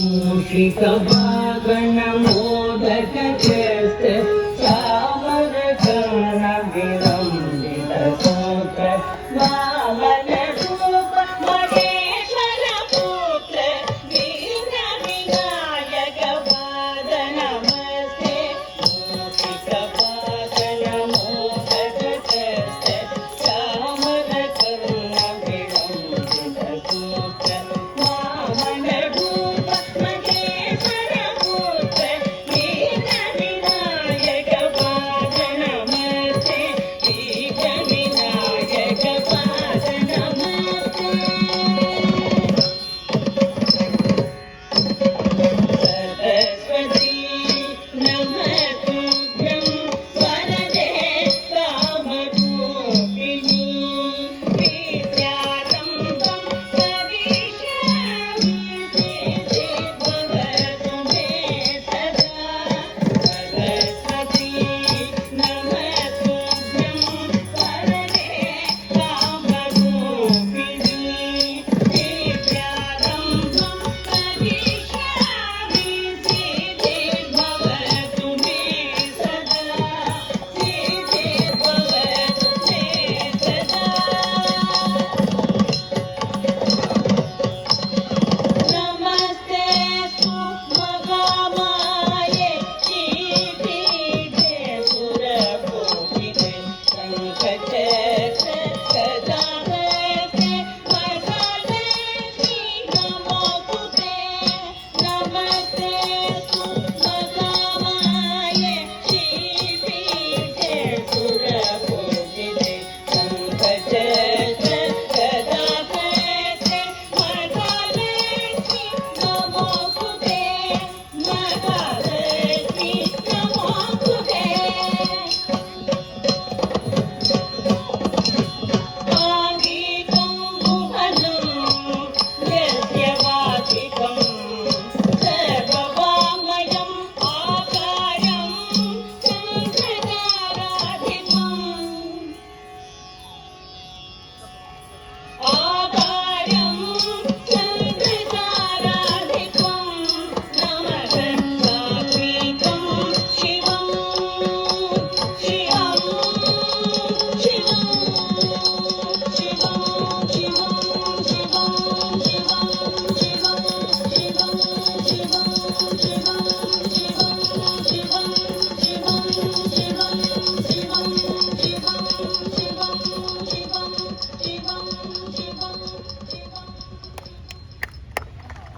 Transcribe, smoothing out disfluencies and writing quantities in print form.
मूषिकवागण मोदक चेष्ट चामर कर्ण विलंबित सूत्र वामन रूप महेश्वर पुत्र वीर विनायक पाद नमस्ते मूषिकवागण मोदक चेष्ट चामर कर्ण विलंबित सूत्र वामन रूप महेश्वर पुत्र वीर विनायक पाद नमस्ते वीर विनायक पाद नमस्ते सरस्वती नमस्तुभ्यं वरदे कामरूपिणी विद्यारम्भं करिष्यामि सिद्धिर्भवतु मे सदा सरस्वती नमस्तुभ्यं वरदे कामरूपिणी विद्यारम्भं करिष्यामि सिद्धिर्भवतु मे सदा सिद्धिर्भवतु मे सदा नमस्तेऽस्तु महामाये श्रीपीठे सुरपूजिते सङ्कटे